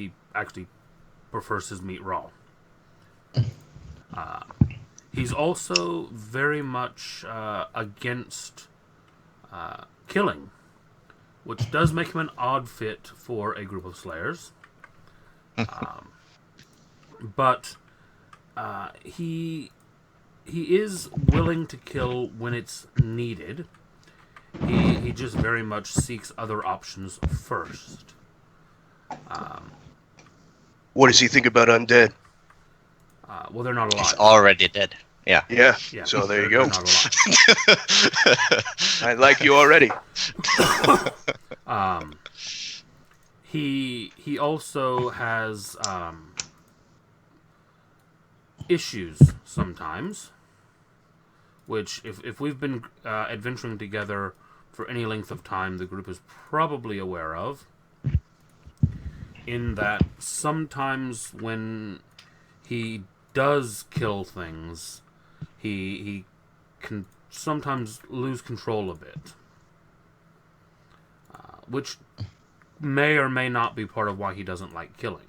he actually prefers his meat raw. He's also very much against killing, which does make him an odd fit for a group of slayers. But he is willing to kill when it's needed. He just very much seeks other options first. What does he think about undead? Well, they're not alive. He's already dead. Yeah. Yeah. Yeah, So there you they're go. not alive. I like you already. He also has issues sometimes, which if we've been adventuring together for any length of time, the group is probably aware of. In that sometimes when he does kill things, he can sometimes lose control a bit, which may or may not be part of why he doesn't like killing.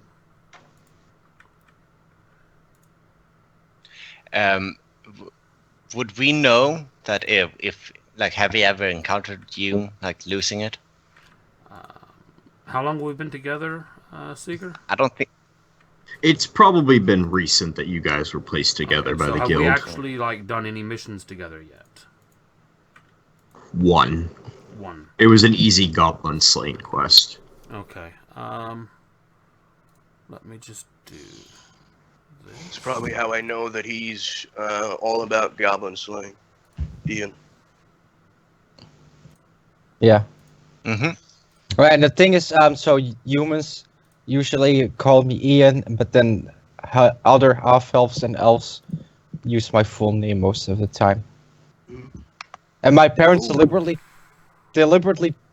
Would we know that if like, have we ever encountered you like losing it? How long have we been together, Seeger? I don't think. It's probably been recent that you guys were placed together by so the have guild. we actually done any missions together yet? One. It was an easy goblin slaying quest. Okay. Let me just do this. It's probably how I know that he's all about goblin slaying. Ian. Yeah. Mm-hmm. Right, and the thing is, so humans usually call me Ian, but then other half-elves and elves use my full name most of the time. And my parents deliberately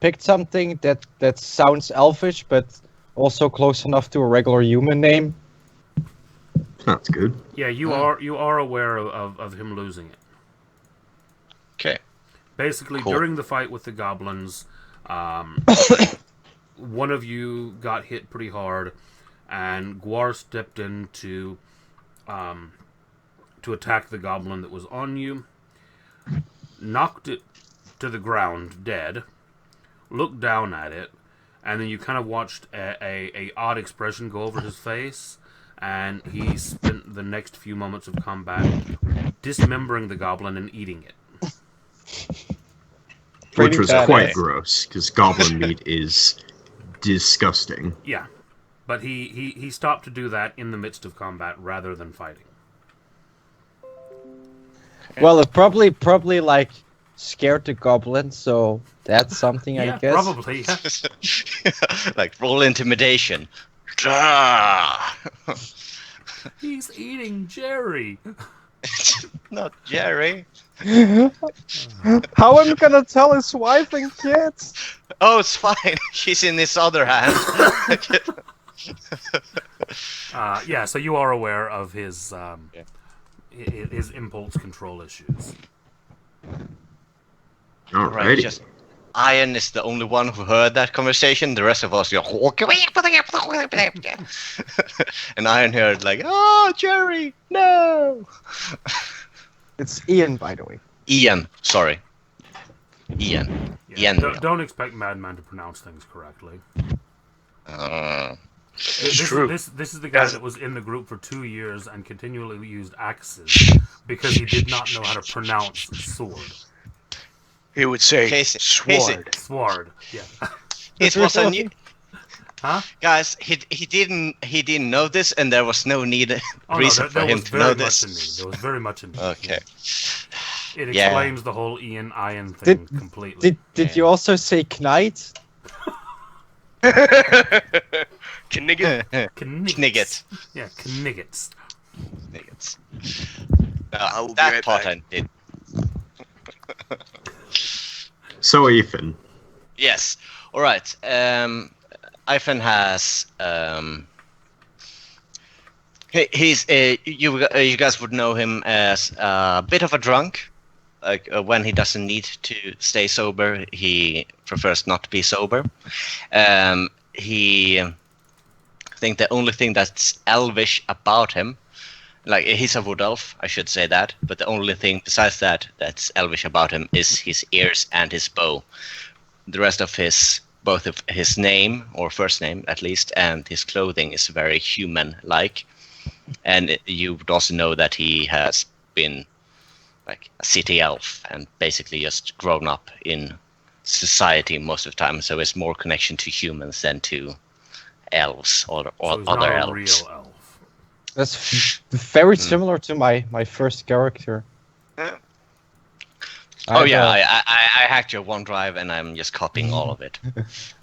picked something that sounds elfish, but also close enough to a regular human name. That's good. Yeah, you are aware of him losing it. Okay. Basically, Cool. during the fight with the goblins, one of you got hit pretty hard, and Guar stepped in to attack the goblin that was on you, knocked it to the ground dead, looked down at it, and then you kind of watched a odd expression go over his face, and he spent the next few moments of combat dismembering the goblin and eating it. Which was bad, quite eh? gross, because goblin meat is disgusting. Yeah, but he stopped to do that in the midst of combat rather than fighting. Well, it probably like scared the goblin, so that's something I guess. Probably. Yeah. Like roll intimidation. Ah! He's eating Jerry. Not Jerry. How am I gonna tell his wife and kids? Oh, it's fine. She's in his other hand. Yeah, so you are aware of his impulse control issues. Alrighty. Right, just Iron is the only one who heard that conversation. The rest of us go. And Iron heard like, "Oh, Jerry, no." It's Ian, by the way. Ian, sorry. Ian. Yeah, Ian. don't expect Madman to pronounce things correctly. It's true. This is the guy that was in the group for 2 years and continually used axes because he did not know how to pronounce sword. He would say Casey. sword. Sword. Yeah. It was a new. Huh? Guys, he didn't know this, and there was no reason for him to know this. There was very much in me. Okay. It Yeah. explains the whole Ian Iron thing completely. Did you also say knight? Knigget. Knigget. Yeah, kniggets. Niggets. I will be That right part back. I did. So, Ethan. Yes. All right. Ivan has. He's you guys would know him as a bit of a drunk. Like when he doesn't need to stay sober, he prefers not to be sober. He think the only thing that's elvish about him, like he's a wood elf, I should say that, but the only thing besides that that's elvish about him is his ears and his bow. The rest of both of his name, or first name at least, and his clothing is very human-like. And you would also know that he has been like a city elf and basically just grown up in society most of the time, so it's more connection to humans than to elves or So he's other not a elves. real elf. That's very similar to my first character. Yeah. I Oh yeah, had, I hacked your OneDrive and I'm just copying all of it.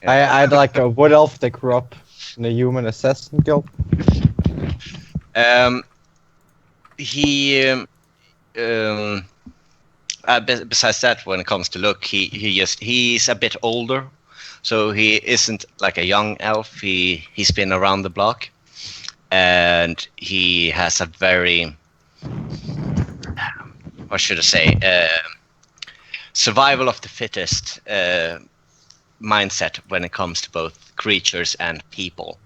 I had like a wood elf that grew up in a human assassin guild. He besides that, when it comes to look, he's a bit older, so he isn't like a young elf. He's been around the block, and he has a very, what should I say, survival of the fittest mindset when it comes to both creatures and people.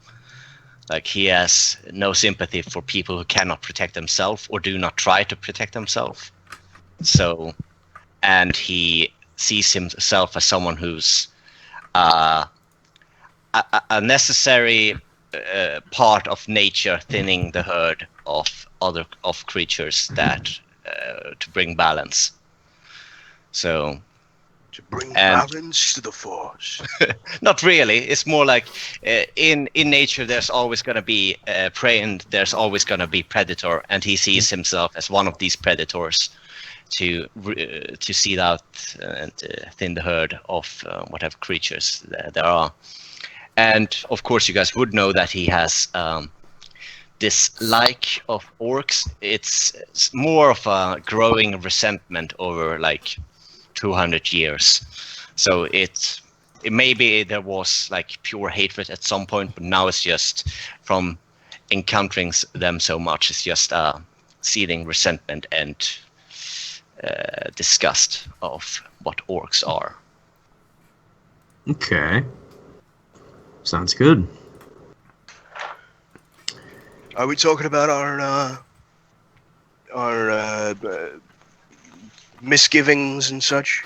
Like, he has no sympathy for people who cannot protect themselves or do not try to protect themselves. So, and he sees himself as someone who's a necessary part of nature, thinning the herd of creatures that to bring balance. So, To bring balance to the force. not really. It's more like in nature, there's always going to be prey and there's always going to be predator, and he sees himself as one of these predators to seed out and thin the herd of whatever creatures there are. And of course, you guys would know that he has this like of orcs. It's more of a growing resentment over like 200 years. So it maybe there was like pure hatred at some point, but now it's just from encountering them so much, it's just seething resentment and disgust of what orcs are. Okay. Sounds good. Are we talking about our misgivings and such?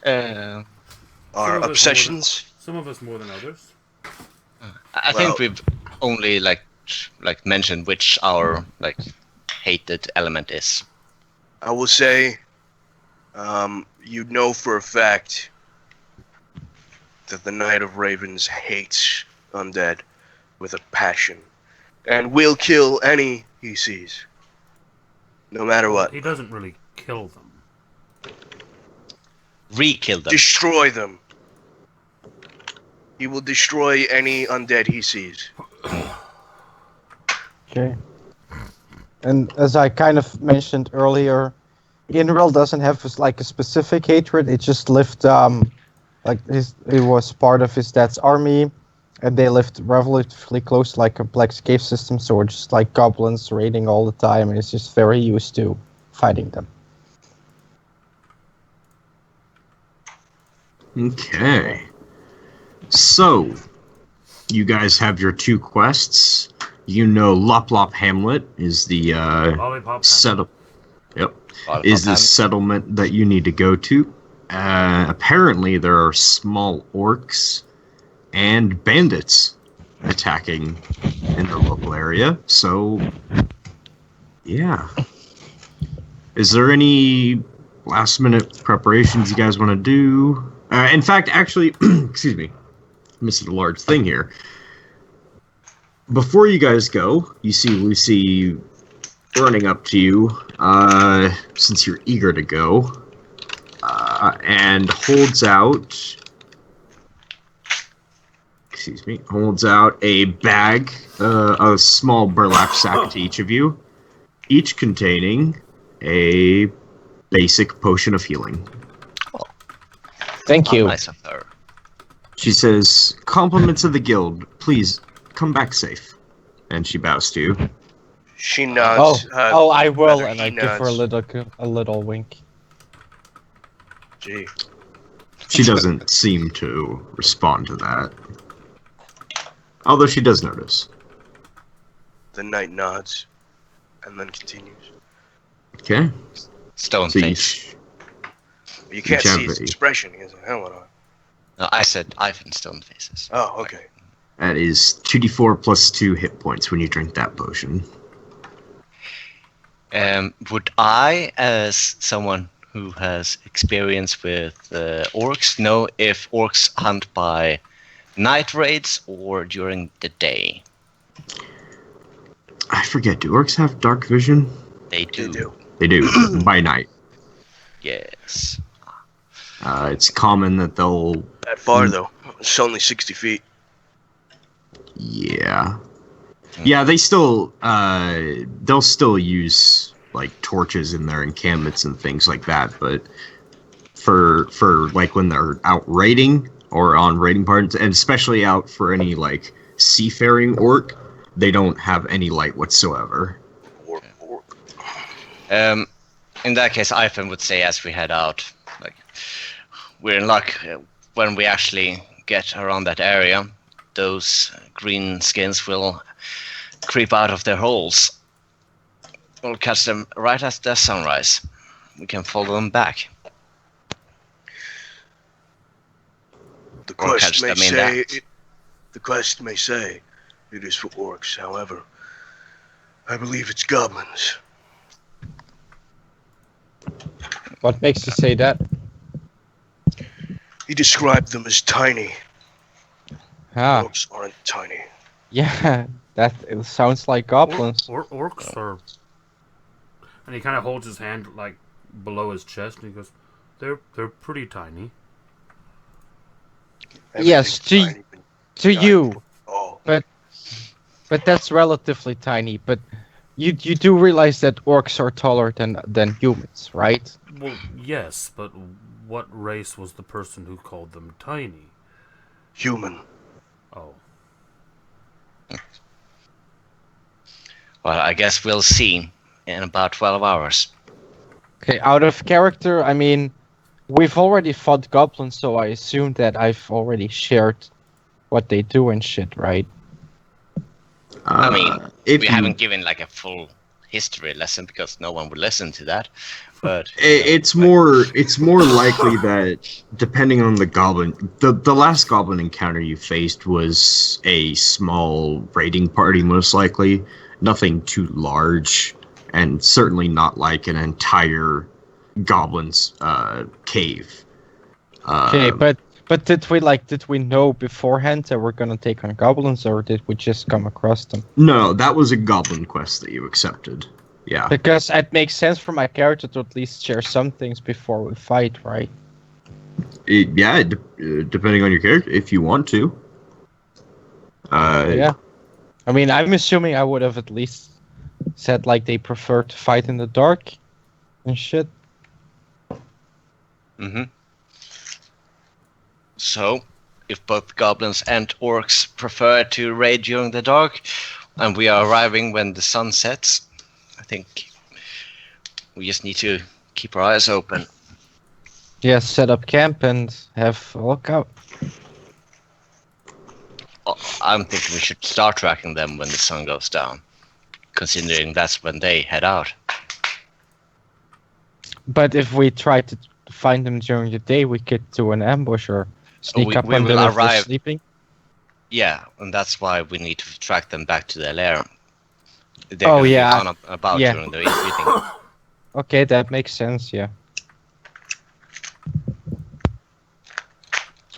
Uh, Our obsessions? Some of us more than others. I think we've only like mentioned which our like hated element is. I will say, you know for a fact that the Knight of Ravens hates undead with a passion, and will kill any he sees, no matter what. He doesn't really kill them. Re-kill them. Destroy them. He will destroy any undead he sees. Okay. And as I kind of mentioned earlier, Inrel doesn't have like a specific hatred. It just lived like it was part of his dad's army, and they lived relatively close to like complex cave systems, so it's just like goblins raiding all the time, and he's just very used to fighting them. Okay. So, you guys have your two quests. You know Lop Lop Hamlet is the Lollipop. settle. Yep. Lollipop Is the Hamlet. settlement that you need to go to. Apparently, there are small orcs and bandits attacking in the local area. So, yeah. Is there any last-minute preparations you guys want to do? In fact, actually, excuse me, missing a large thing here. Before you guys go, you see Lucy running up to you, since you're eager to go, and holds out, holds out a bag, a small burlap sack to each of you, each containing a basic potion of healing. Thank How you. nice of her. She says, "Compliments of the guild. Please come back safe." And she bows to you. She nods. I will, rather and he I give her nods. a little wink. Gee. She doesn't seem to respond to that. Although she does notice. The knight nods, and then continues. Okay. Stone So face. You can't Each see his have a- expression. He has a helmet on. No, I said Ivan stone faces. Oh, okay. that is 2d4 plus 2 hit points when you drink that potion. Would I, as someone who has experience with orcs, know if orcs hunt by night raids or during the day? I forget, do orcs have dark vision? They They do. do. They do, by night. Yes. It's common that they'll... That far, though. It's only 60 feet. Yeah. Yeah, they'll still use, like, torches in their encampments and things like that, but for like, when they're out raiding or on raiding parties, and especially out for any, like, seafaring orc, they don't have any light whatsoever. Or, In that case, Ivan would say as we head out, like, we're in luck when we actually get around that area. Those green skins will creep out of their holes. We'll catch them right as the sunrise. We can follow them back. the Or quest catch may them in say that. the quest may say it is for orcs. However, I believe it's goblins. What makes you say that? He described them as tiny. Ah, Orcs aren't tiny. yeah, that it sounds like goblins. Orcs are. And he kind of holds his hand like below his chest, and he goes, "They're pretty tiny." Yes, Everything's tiny, but To not you, all. but that's relatively tiny. But you do realize that orcs are taller than humans, right? Well, yes, but what race was the person who called them tiny? Human. Oh, Well, I guess we'll see in about 12 hours. Okay, out of character, I mean, we've already fought goblins, so I assume that I've already shared what they do and shit, right? I mean, if we you- haven't given like a full history lesson because no one would listen to that. But It's more likely that depending on the goblin, the last goblin encounter you faced was a small raiding party, most likely, nothing too large, and certainly not like an entire goblin's cave. Okay, but did we know beforehand that we're gonna take on goblins, or did we just come across them? No, that was a goblin quest that you accepted. Yeah. Because it makes sense for my character to at least share some things before we fight, right? Depending on your character, if you want to. Yeah. I mean, I'm assuming I would have at least said like they prefer to fight in the dark and shit. Mm-hmm. So, if both goblins and orcs prefer to raid during the dark, and we are arriving when the sun sets, I think we just need to keep our eyes open. Yeah, set up camp and have a look out. I'm thinking we should start tracking them when the sun goes down, considering that's when they head out. But if we try to find them during the day, we could do an ambush or sneak up we on will them if they're arrive- sleeping. Yeah, and that's why we need to track them back to their lair. They're Oh, gonna be yeah. on about Yeah. during the evening. Okay, that makes sense, yeah.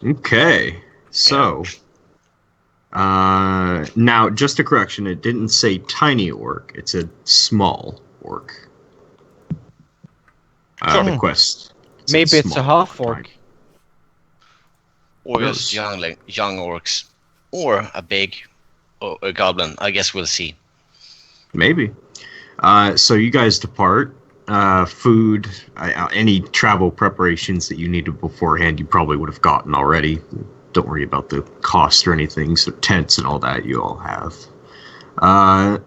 Okay, so now just a correction. It didn't say tiny orc. It said small orc. The quest. said Maybe it's a small half orc. orc. Or Yes. just young orcs. Or a big a goblin. I guess we'll see. Maybe. So you guys depart. Food, any travel preparations that you needed beforehand, you probably would have gotten already. Don't worry about the cost or anything. So tents and all that you all have.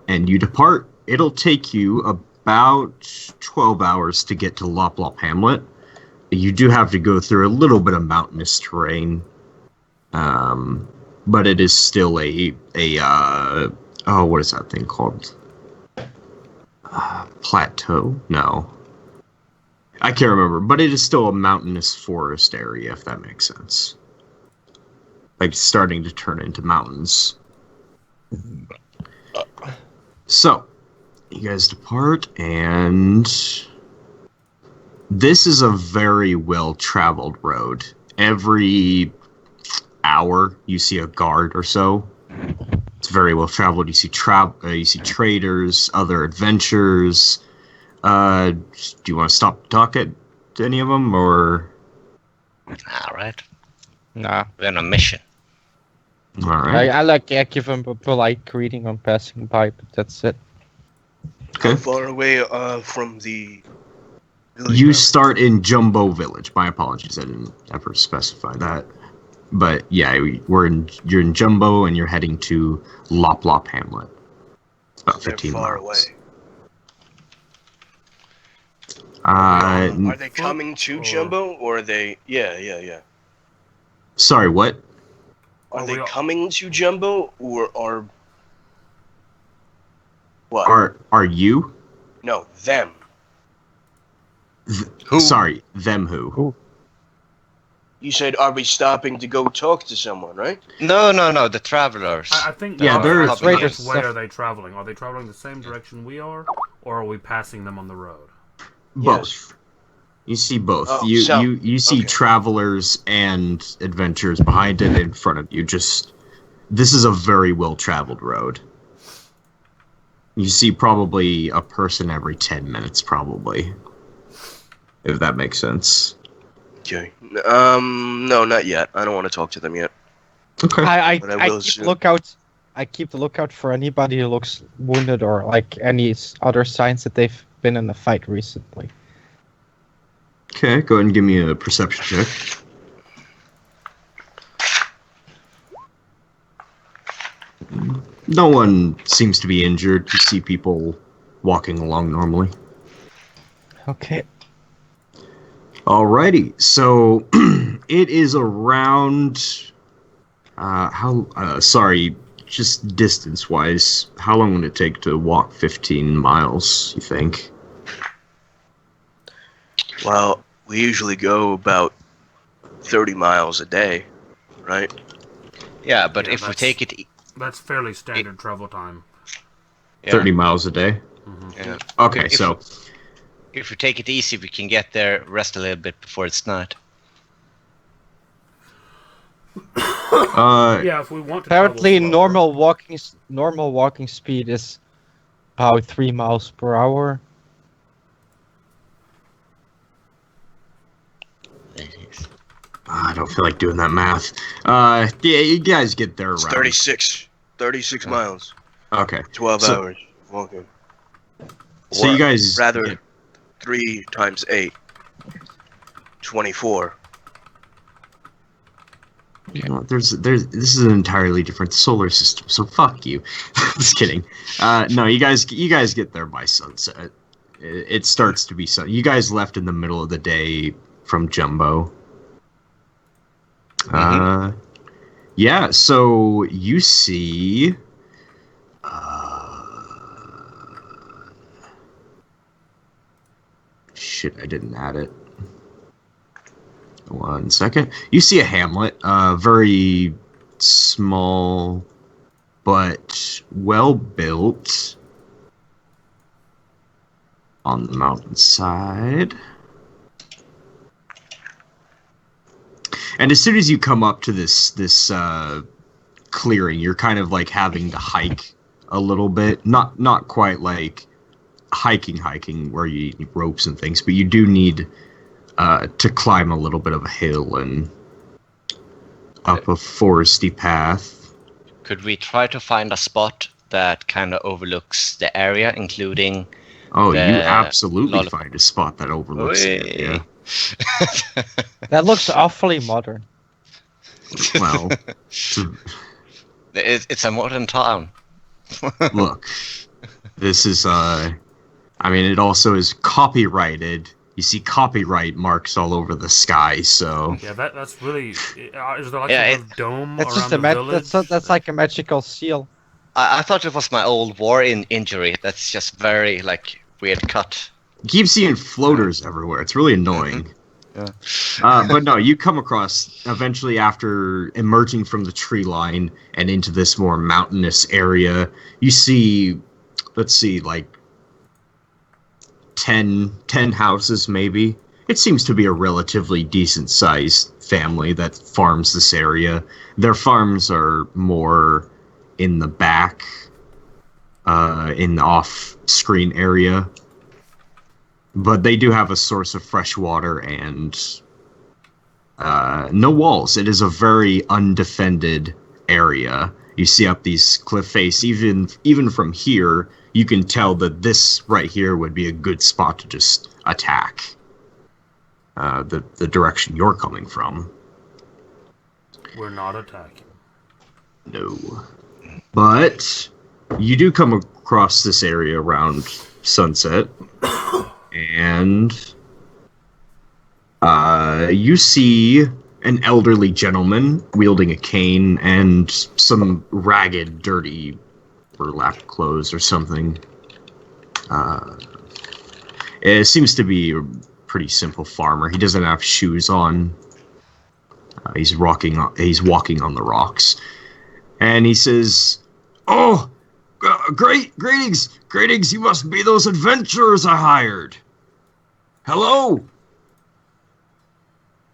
And you depart. It'll take you about 12 hours to get to Lop Lop Hamlet. You do have to go through a little bit of mountainous terrain. but it is still what is that thing called? Plateau? No. I can't remember, but it is still a mountainous forest area, if that makes sense. Like, starting to turn into mountains. So, you guys depart, and this is a very well-traveled road. Every hour, you see a guard or so. It's very well-traveled. You see you see traders, other adventurers. Do you want to stop and talk to any of them, or? All right. Nah. We're on a mission. All right. I give him a polite greeting on passing by, but that's it. Okay. How far away from the village? You are we? start in Jumbo Village. My apologies, I didn't ever specify that. But yeah, you're in Jumbo, and you're heading to Lop Lop Hamlet. It's about They're 15 far miles. away. Are they coming to Jumbo, or are they? Yeah. Sorry, what? Are Are they we all- coming to Jumbo, or are what? Are you? No, them. Who? Sorry, them who? You said, are we stopping to go talk to someone, right? No, the travelers. I think Yeah, they're there's raiders Where stuff. are they traveling? Are they traveling the same direction we are, or are we passing them on the road? Both. Yes. You see both. Oh, you so- you see okay. travelers and adventurers behind it, in front of you. This is a very well traveled road. You see probably a person every 10 minutes, probably. If that makes sense. Okay. No, not yet. I don't want to talk to them yet. Okay. I But I will keep soon. lookout. I keep the lookout for anybody who looks wounded or like any other signs that they've been in a fight recently. Okay, go ahead and give me a perception check. No one seems to be injured. You see people walking along normally. Okay. Alrighty, so it is around. Sorry, just distance wise, how long would it take to walk 15 miles, you think? Well, we usually go about 30 miles a day, right? Yeah, but Yeah, if we that's- take it, That's fairly standard travel time. yeah, 30 miles a day? yeah. Okay, If- so. If we take it easy, we can get there, rest a little bit before it's night. Yeah, if we want to. Apparently, travel normal walking speed is about 3 miles per hour. I don't feel like doing that math. Yeah, you guys get there It's around. 36 miles. Okay. 12 So- hours walking. So Or you guys. rather, 3 times 8. 24. You know, this is an entirely different solar system, so fuck you. Just kidding. No, you guys get there by sunset. It starts to be sun. You guys left in the middle of the day from Jumbo. Yeah, so you see. Shit, I didn't add it. 1 second. You see a hamlet, very small, but well built on the mountainside. And as soon as you come up to this clearing, you're kind of like having to hike a little bit. Not quite like hiking where you need ropes and things, but you do need to climb a little bit of a hill and up a foresty path. Could we try to find a spot that kind of overlooks the area, including? Oh, you The absolutely lollipop. find a spot that overlooks the area. That looks awfully modern. Well, It's a modern town. look, this is I mean, it also is copyrighted You see copyright marks all over the sky, so... Yeah, that's really. Is there like Yeah, some sort of dome That's around just the a village? that's like a magical seal. I thought it was my old war injury. That's just very like weird cut. You keep seeing floaters everywhere. It's really annoying. But no, you come across, eventually after emerging from the tree line and into this more mountainous area, you see, let's see, like 10 houses maybe. It seems to be a relatively decent-sized family that farms this area. Their farms are more in the back, in the off-screen area. But they do have a source of fresh water and no walls. It is a very undefended area. You see up these cliff face, even from here, you can tell that this right here would be a good spot to just attack. The direction you're coming from. We're not attacking. No. But you do come across this area around sunset, and you see an elderly gentleman wielding a cane and some ragged, dirty, burlap clothes or something. It seems to be a pretty simple farmer. He doesn't have shoes on. He's walking on the rocks, and he says, "Oh, greetings! You must be those adventurers I hired. Hello,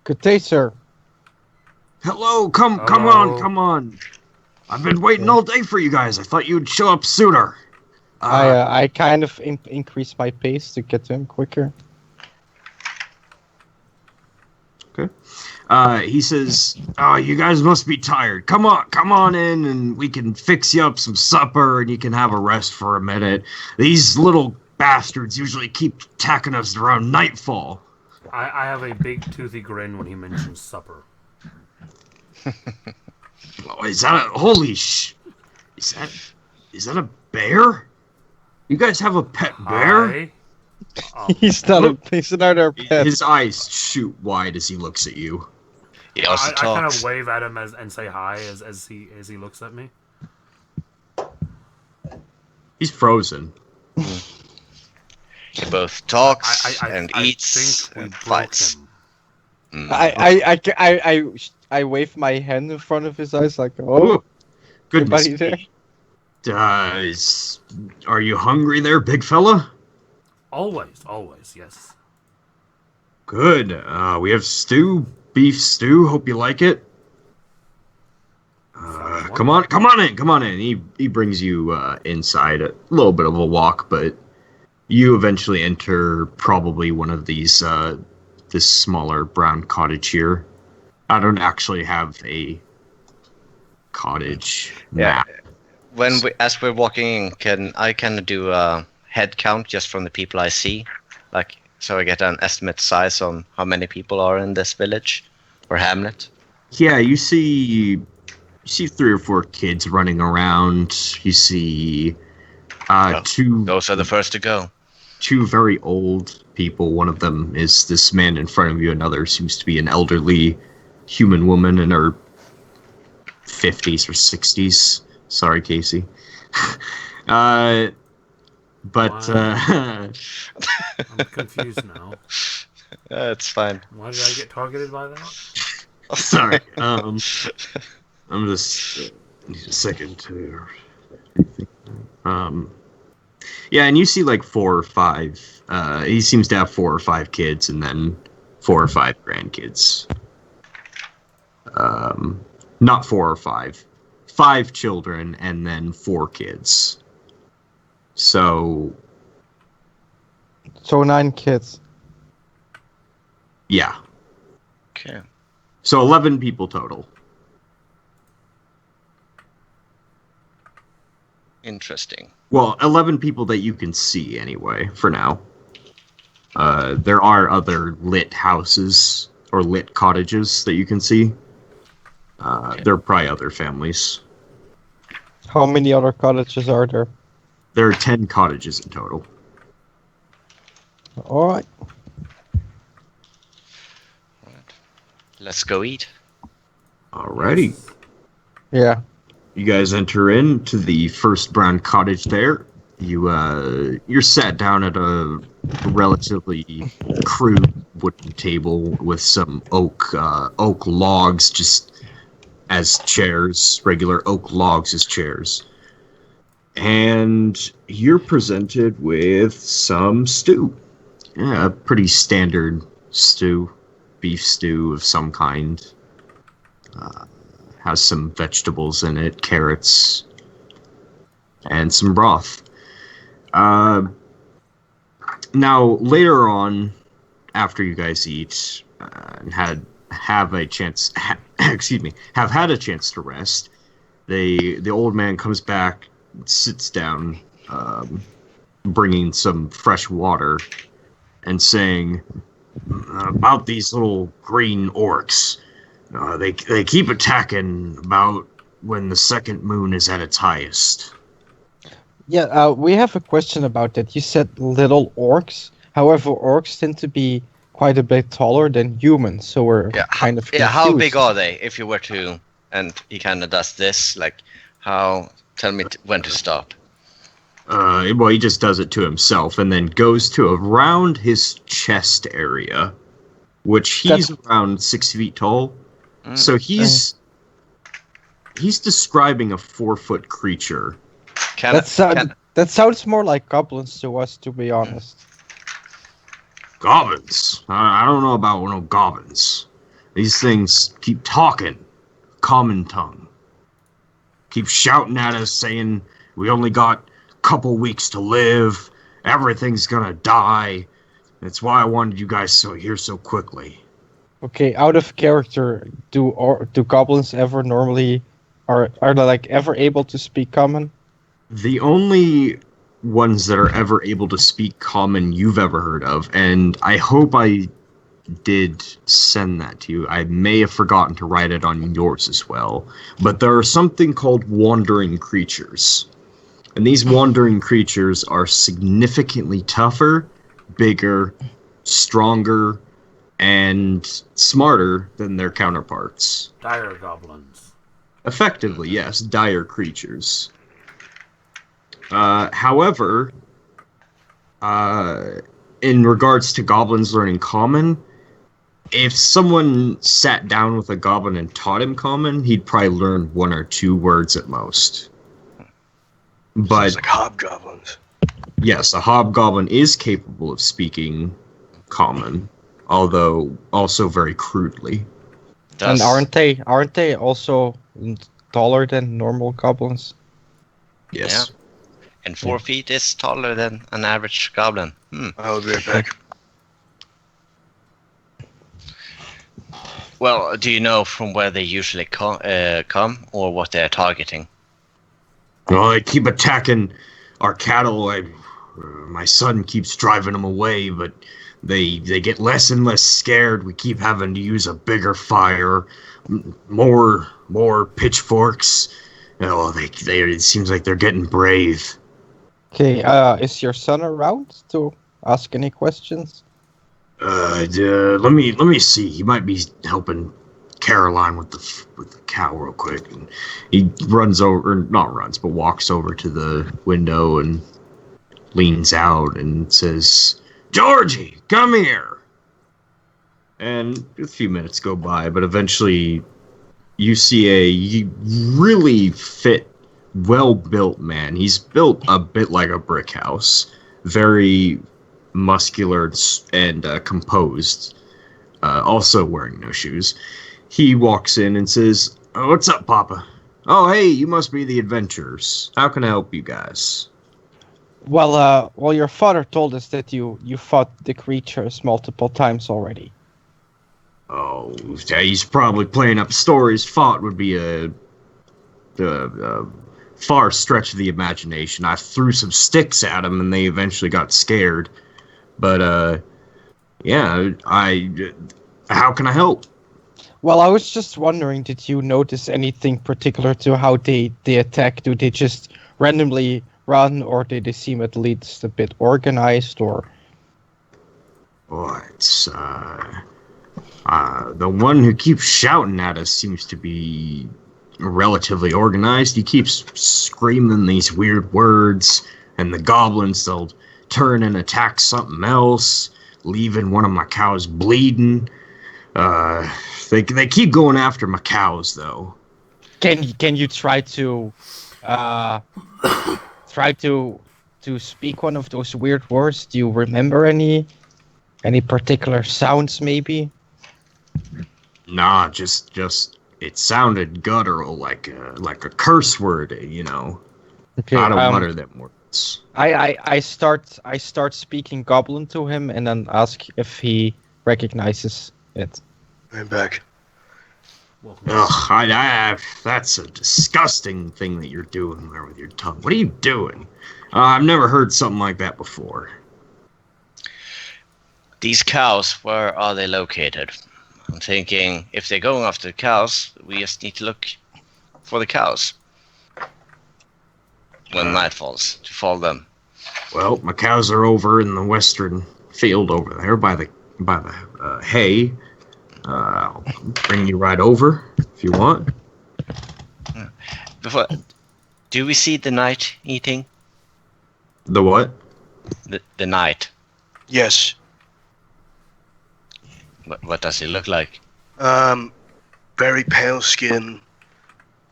Good day, sir. hello, come Hello. on, come on. I've been waiting all day for you guys. I thought you'd show up sooner." I kind of increased my pace to get to him quicker. Okay. He says, "Oh, you guys must be tired. Come on in, and we can fix you up some supper, and you can have a rest for a minute. These little bastards usually keep attacking us around nightfall." I have a big toothy grin when he mentions supper. Oh, is that a holy sh? Is that a bear? You guys have a pet bear? Hi. He's another pet. His eyes shoot wide as he looks at you. He also I kind talks. of wave at him and say hi as he looks at me. He's frozen. He both talks I and eats think we and broke fights. him. I wave my hand in front of his eyes like, oh, Goodness. anybody there? Are you hungry there, big fella? Always, yes. Good. We have beef stew. Hope you like it. Come on in. He brings you inside. A little bit of a walk, but you eventually enter probably one of these this smaller brown cottage here. I don't actually have a cottage map. As we're walking in, can I do a head count just from the people I see, like so I get an estimate size on how many people are in this village or hamlet? Yeah, you see 3 or 4 kids running around. You see two. Those are the first to go. 2 very old people. One of them is this man in front of you. Another seems to be an elderly human woman in her 50s or 60s. Sorry, Casey. I'm confused now. It's fine. Why did I get targeted by that? sorry. I'm just need a second to. Yeah, and you see like 4 or 5. He seems to have 4 or 5 kids, and then 4 or 5 grandkids. Not 4 or 5. 5 children, and then 4 kids. So 9 kids. yeah. Okay. So 11 people total. Interesting. Well, 11 people that you can see anyway, for now. There are other lit houses or lit cottages that you can see. There are probably other families. How many other cottages are there? There are 10 cottages in total. Alright. Let's go eat. Alrighty. Yeah. You guys enter into the first brown cottage there. You're sat down at a relatively crude wooden table with some oak logs just as chairs, regular oak logs as chairs. And you're presented with some stew. Yeah, a pretty standard stew, beef stew of some kind. Has some vegetables in it, carrots, and some broth. Now, later on, after you guys eat and have had a chance to rest, the old man comes back, sits down, bringing some fresh water, and saying about these little green orcs. They keep attacking about when the second moon is at its highest. Yeah, we have a question about that. You said little orcs. However, orcs tend to be quite a bit taller than humans, so we're kind of confused. Yeah, how big are they? If you were to, and he kind of does this, like, how? Tell me when to stop. Well, he just does it to himself, and then goes to around his chest area, which he's around 6 feet tall. So he's describing a 4-foot creature. That sounds more like goblins to us, to be honest. Goblins? I don't know about no goblins. These things keep talking, common tongue. Keep shouting at us, saying we only got a couple weeks to live. Everything's gonna die. That's why I wanted you guys here so quickly. Okay, out of character, do goblins ever normally are they like ever able to speak common? The only ones that are ever able to speak common you've ever heard of, and I hope I did send that to you. I may have forgotten to write it on yours as well, but there are something called wandering creatures. And these wandering creatures are significantly tougher, bigger, stronger, and smarter than their counterparts. Dire goblins. Effectively, yes, dire creatures. However, in regards to goblins learning common, if someone sat down with a goblin and taught him common, he'd probably learn 1 or 2 words at most. But it's like hobgoblins. Yes, a hobgoblin is capable of speaking common, although also very crudely. And aren't they also taller than normal goblins? Yes. Yeah. And 4 feet is taller than an average goblin. I'll be right back. Well, do you know from where they usually come or what they're targeting? Well, they keep attacking our cattle. My son keeps driving them away, but they get less and less scared. We keep having to use a bigger fire, more pitchforks. It seems like they're getting brave. Okay, is your son around to ask any questions? Let me see. He might be helping Caroline with the cow real quick. And he walks over to the window and leans out and says, "Georgie, come here." And a few minutes go by, but eventually you see a really fit, well-built man. He's built a bit like a brick house, very muscular and composed, also wearing no shoes. He walks in and says, "What's up, Papa?" "Oh, hey, you must be the adventurers. How can I help you guys?" Well, your father told us that you fought the creatures multiple times already. Oh, he's probably playing up stories. Fought would be a far stretch of the imagination. I threw some sticks at them and they eventually got scared. But, how can I help? Well, I was just wondering, did you notice anything particular to how they attack? Do they just randomly run, or do they seem at least a bit organized, or? Boy, The one who keeps shouting at us seems to be relatively organized. He keeps screaming these weird words, and the goblins, they'll turn and attack something else, leaving one of my cows bleeding. They keep going after my cows, though. Can you try to try to speak one of those weird words? Do you remember any particular sounds, maybe? Nah, just it sounded guttural, like a curse word, you know. Okay. I don't utter them words. I start speaking Goblin to him, and then ask if he recognizes it. I'm back. Ugh, that's a disgusting thing that you're doing there with your tongue. What are you doing? I've never heard something like that before. These cows, where are they located? I'm thinking if they're going after the cows, we just need to look for the cows when night falls to follow them. Well, my cows are over in the western field over there by the hay. I'll bring you right over if you want. Before, do we see the knight eating? The what? The knight. Yes. What does he look like? Very pale skin,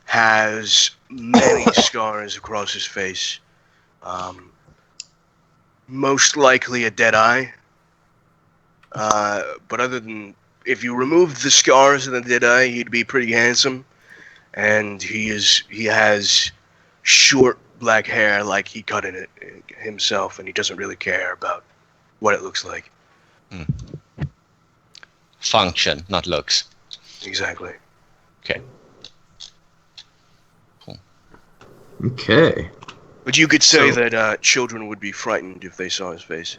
has many scars across his face. Most likely a dead eye. But other than, if you remove the scars and the dead eye, he'd be pretty handsome. And he has short black hair, like he cut it himself, and he doesn't really care about what it looks like. Function, not looks. Exactly. Okay. Okay. But you could say that children would be frightened if they saw his face.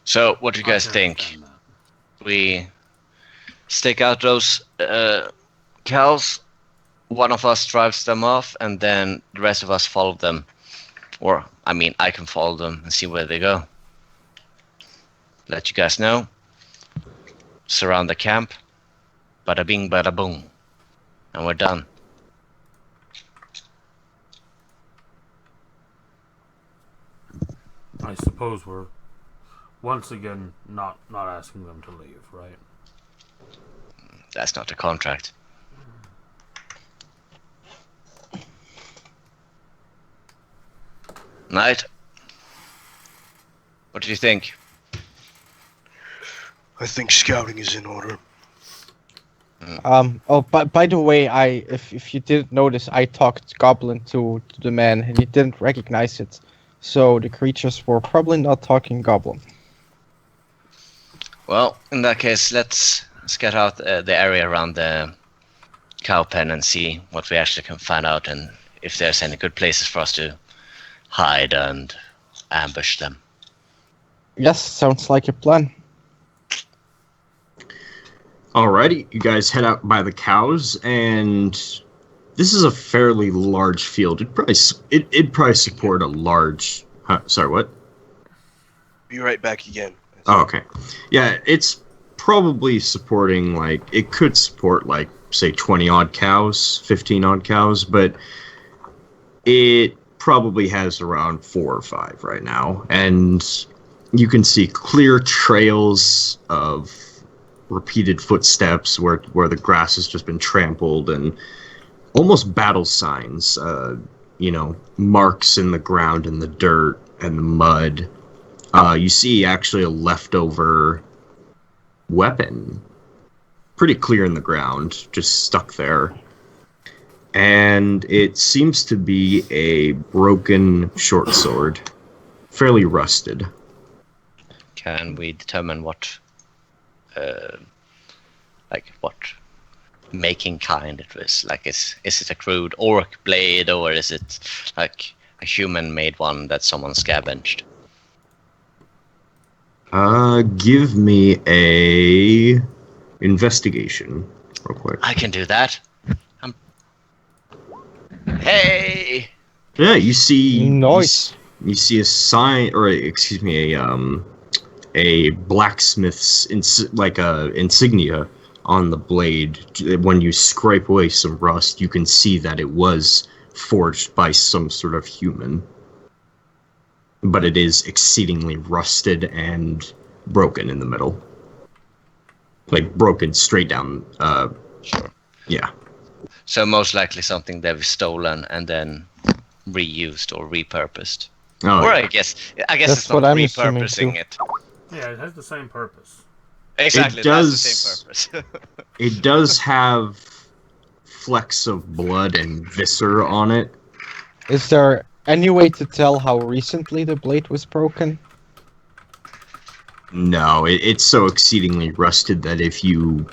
So, what do you guys think? We stake out those cows, one of us drives them off, and then the rest of us follow them. Or, I mean, I can follow them and see where they go. Let you guys know. Surround the camp. Bada bing, bada boom. And we're done. I suppose we're once again not asking them to leave, right? That's not the contract. Knight, what do you think? I think scouting is in order. Oh, by the way, if you didn't notice, I talked Goblin to the man, and he didn't recognize it. So the creatures were probably not talking Goblin. Well, in that case, let's scout out the area around the cow pen and see what we actually can find out, and if there's any good places for us to hide and ambush them. Yes, sounds like a plan. Alrighty, you guys head out by the cows, and this is a fairly large field. It'd probably support a large. Sorry, what? Be right back again. Oh, okay. Yeah, it's probably supporting, like, it could support, like, say 20 odd cows, 15 odd cows, but it probably has around 4 or 5 right now, and you can see clear trails of repeated footsteps where the grass has just been trampled, and almost battle signs, marks in the ground and the dirt and the mud. You see actually a leftover weapon, pretty clear in the ground, just stuck there. And it seems to be a broken short sword, fairly rusted. Can we determine what making kind it was? Like, is it a crude orc blade, or is it like a human-made one that someone scavenged? Give me a investigation, real quick. I can do that. Hey! Yeah, you see. Nice. You see a sign, or excuse me, a blacksmith's insignia on the blade. When you scrape away some rust, you can see that it was forged by some sort of human. But it is exceedingly rusted and broken in the middle. Like, broken straight down. Sure. Yeah. So most likely something they've stolen and then reused or repurposed. Oh, Or yeah. I guess That's it's not what I'm assuming, repurposing too. it. Yeah, it has the same purpose. Exactly, It that's the does- same purpose. It does have flecks of blood and viscera on it. Is there any way to tell how recently the blade was broken? No, it's so exceedingly rusted that if you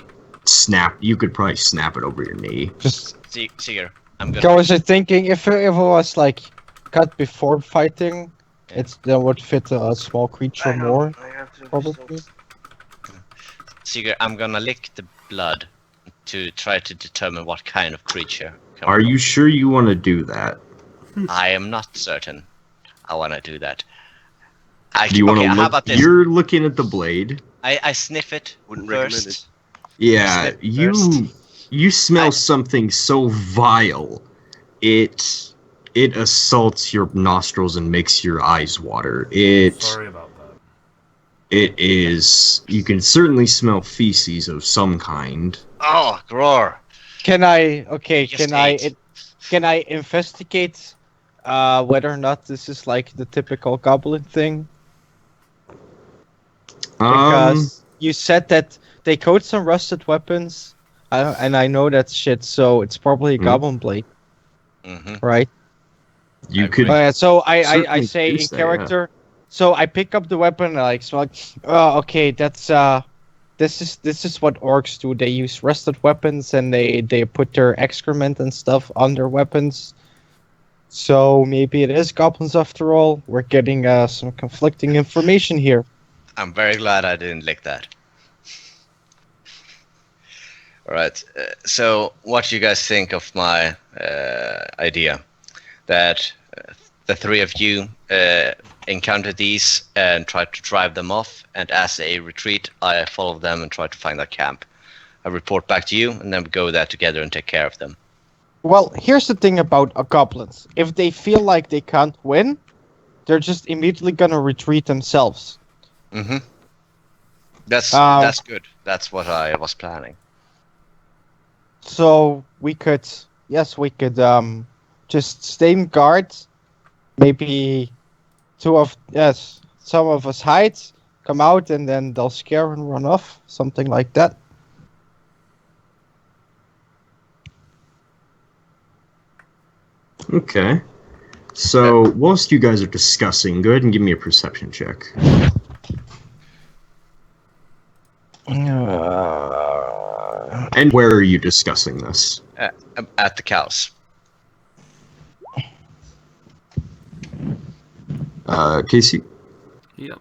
you could probably snap it over your knee. Just Seager, I'm I gonna. was thinking if it was like cut before fighting, that would fit a small creature more, I have to probably. Seager, I'm gonna lick the blood to try to determine what kind of creature. Are you sure you want to do that? I am not certain. I want to do that. Do you want to How look? about this? You're looking at the blade. I sniff it Wouldn't recommend first. Yeah, Sniff you first. you smell something so vile. It assaults your nostrils and makes your eyes water. Sorry about that. It is. You can certainly smell feces of some kind. Oh, Gror. Can I? Okay. Yes, Can I investigate whether or not this is like the typical goblin thing? Because you said that they coat some rusted weapons, and I know that shit. So it's probably a goblin blade, Mm-hmm. right? You I could. agree. So I certainly say do in say, character. So I pick up the weapon and I like smell. Oh, okay. That's This is what orcs do. They use rusted weapons and they put their excrement and stuff on their weapons. So maybe it is goblins after all. We're getting some conflicting information here. I'm very glad I didn't lick that. All right. So, what do you guys think of my idea that the three of you encounter these and try to drive them off, and as they retreat, I follow them and try to find their camp. I report back to you, and then we go there together and take care of them. Well, here's the thing about goblins. If they feel like they can't win, they're just immediately gonna retreat themselves. Mm-hmm. That's good. That's what I was planning. So we could just stay in guard. Maybe some of us hide, come out, and then they'll scare and run off. Something like that. Okay. So whilst you guys are discussing, go ahead and give me a perception check. And where are you discussing this? At the cows. Casey, Yep.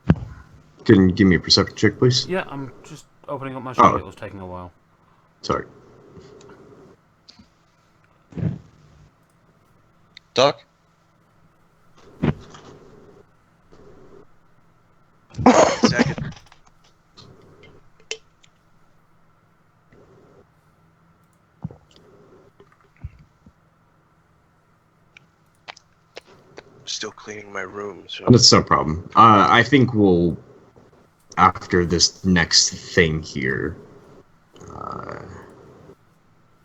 can you give me a perception check, please? Yeah, I'm just opening up my sheet. Oh. It was taking a while. Sorry. Doc? Second. Still cleaning my room, so That's no problem. I think we'll, after this next thing here,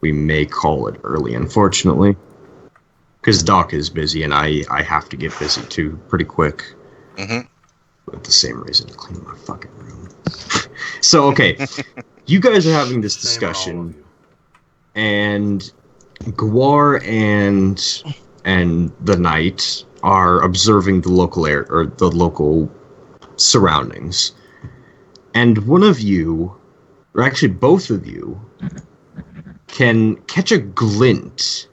we may call it early, unfortunately. Because Doc is busy, and I have to get busy too, pretty quick. Mm-hmm. But the same reason to clean my fucking room. So, okay. You guys are having this Shame on all discussion, of you. and Gwar and the knight are observing the local air or the local surroundings. And one of you, or actually both of you, can catch a glint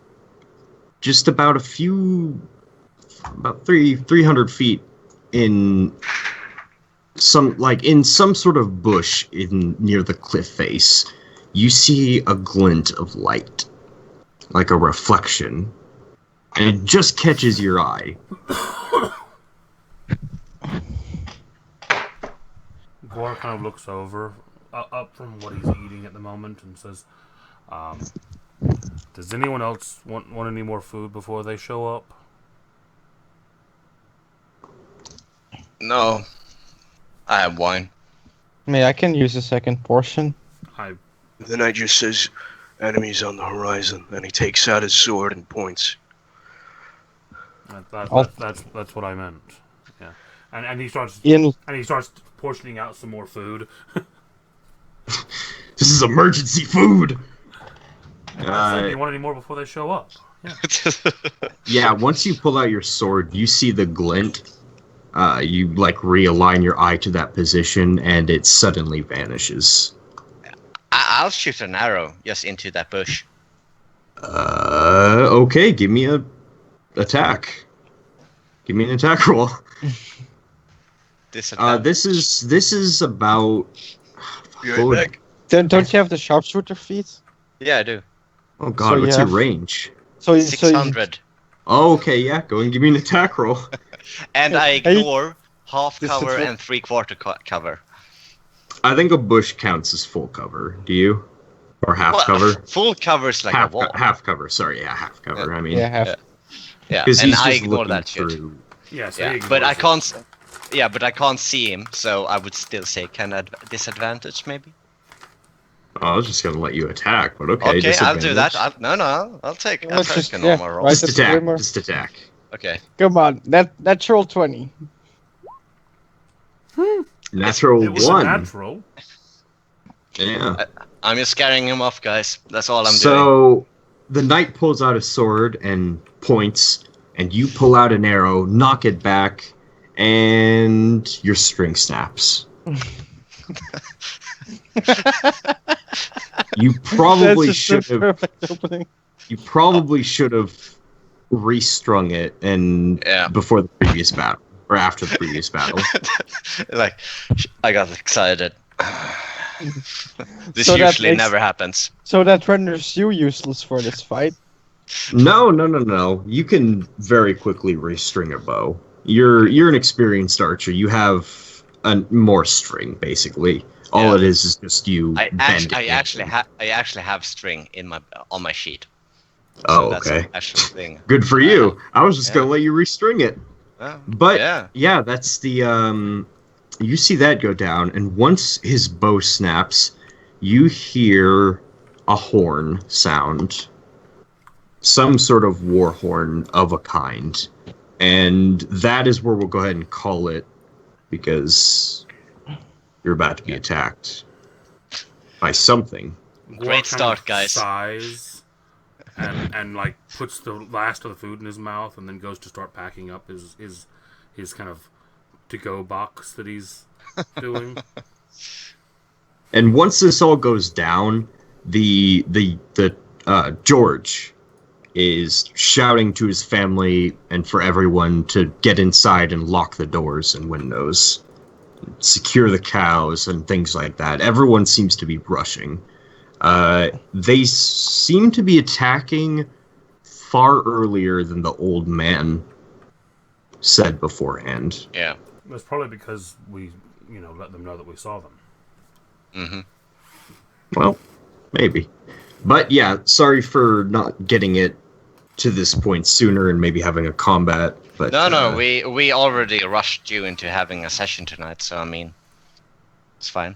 just about 300 feet in some sort of bush near the cliff face. You see a glint of light, like a reflection, and it just catches your eye. Gore kind of looks over, up from what he's eating at the moment, and says, "Does anyone else want any more food before they show up?" No, I have wine. I can use a second portion. The knight just says, "Enemies on the horizon," and he takes out his sword and points. That's what I meant. Yeah, and he starts Ian, portioning out some more food. This is emergency food. Do you want any more before they show up? Yeah. Yeah, once you pull out your sword, you see the glint. You like realign your eye to that position, and it suddenly vanishes. I'll shoot an arrow just into that bush. Okay, give me a attack. Give me an attack roll. This is about. Be right back. don't you have the sharpshooter feat? Yeah, I do. Oh God, So what's you your have- range? So 600. Oh, okay, yeah. Go and give me an attack roll. And I Hey, ignore half this cover is- and 3/4 cover. I think a bush counts as full cover. Do you? Or half Well, cover? Full cover is like half, a wall. half cover. Sorry, yeah, half cover. I mean, yeah, Yeah, because and he's I just ignore looking that shit. through. Yeah, so Yeah, he but I ignores it. can't. Yeah, but I can't see him, so I would still say disadvantage maybe. Oh, I was just gonna let you attack, but okay. Okay, I'll do that. disadvantage. I'll take Let's a just- normal roll. right. Just That's a attack. rumor. Just attack. Okay. Come on, natural 20. Natural It was one. a natural. Yeah. I'm just scaring him off, guys. That's all I'm doing. So the knight pulls out a sword and points, and you pull out an arrow, knock it back, and your string snaps. You probably That's should just the have. perfect opening. You probably should have restrung it and Yeah. before the previous battle or after the previous battle. Like, I got excited. This So that usually makes- never happens. So that renders you useless for this fight. No. You can very quickly restring a bow. You're an experienced archer. You have more string, basically. All Yeah. it is just you. I bending actually it. have string in on my sheet. Oh, That's okay. an actual thing. Good for you. I was just Yeah. gonna let you restring it. Oh, But yeah. yeah, that's the you see that go down, and once his bow snaps, you hear a horn sound. Some sort of war horn of a kind. And that is where we'll go ahead and call it, because you're about to be attacked by something. Gore Great kind start, of guys. Sighs and like puts the last of the food in his mouth, and then goes to start packing up his kind of to-go box that he's doing. And once this all goes down, the George is shouting to his family and for everyone to get inside and lock the doors and windows, secure the cows and things like that. Everyone seems to be rushing. They seem to be attacking far earlier than the old man said beforehand. Yeah. That's probably because we, let them know that we saw them. Mm-hmm. Well, maybe. But yeah, sorry for not getting it to this point sooner and maybe having a combat. But No, we already rushed you into having a session tonight, so I mean, it's fine.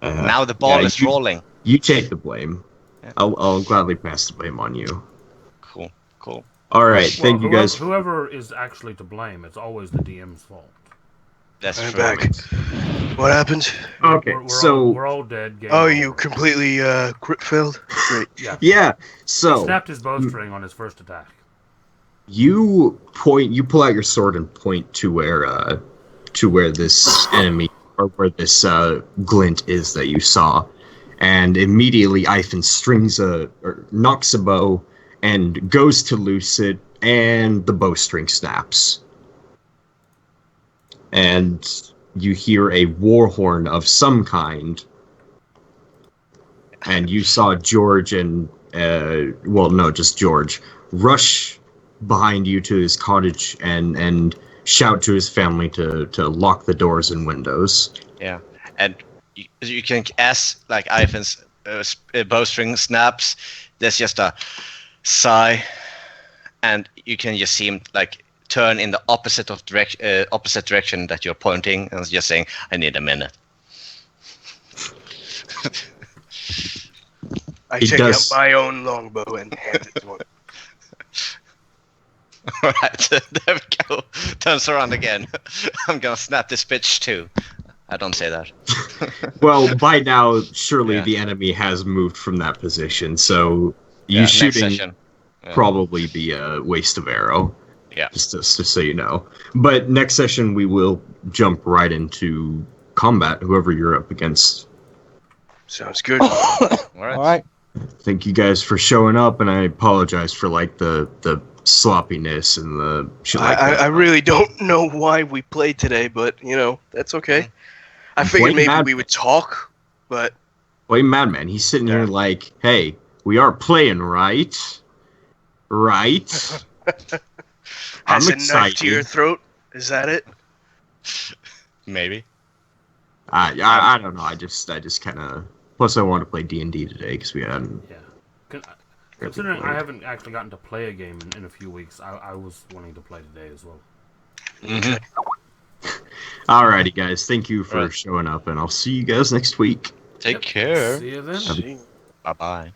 Now the ball is rolling. You take the blame. Yeah. I'll gladly pass the blame on you. Cool. All right, thank you guys. Whoever is actually to blame, it's always the DM's fault. That's I'm true. back. What happened? Okay, We're all dead. Game Oh, over. you completely crit failed? Great. Yeah. Yeah. He So snapped his bowstring on his first attack. you pull out your sword and point to where this enemy or where this glint is that you saw, and immediately Ivan knocks a bow and goes to loose it, and the bowstring snaps, and you hear a war horn of some kind, and you saw George and just George rush behind you to his cottage and shout to his family to lock the doors and windows. Yeah, and you can, as like Ivan's bowstring snaps, there's just a sigh, and you can just see him like turn in the opposite direction that you're pointing, and just saying, "I need a minute." I He take does- out my own longbow and hand it to him. Alright, there we go. Turns around again. I'm gonna snap this bitch too. I don't say that. Well, by now, surely Yeah. the enemy has moved from that position, so you Yeah, next shooting session. Yeah. probably be a waste of arrow. Yeah. Just so you know. But next session, we will jump right into combat, whoever you're up against. Sounds good. Alright. All right. Thank you guys for showing up, and I apologize for like the sloppiness and the shit like that. I really don't know why we played today, but that's okay. I figured Blame maybe Mad- we would talk, but Blame Madman. He's sitting here like, hey, we are playing, right? Right? has I'm a knife to your excited. throat. Is that it? Maybe. I don't know. I just kind of. Plus, I want to play D&D today because we hadn't. Yeah. Considering I haven't actually gotten to play a game in a few weeks, I was wanting to play today as well. Mm-hmm. Alrighty, guys. Thank you for Right. showing up, and I'll see you guys next week. Take care. See you then. See. Bye bye.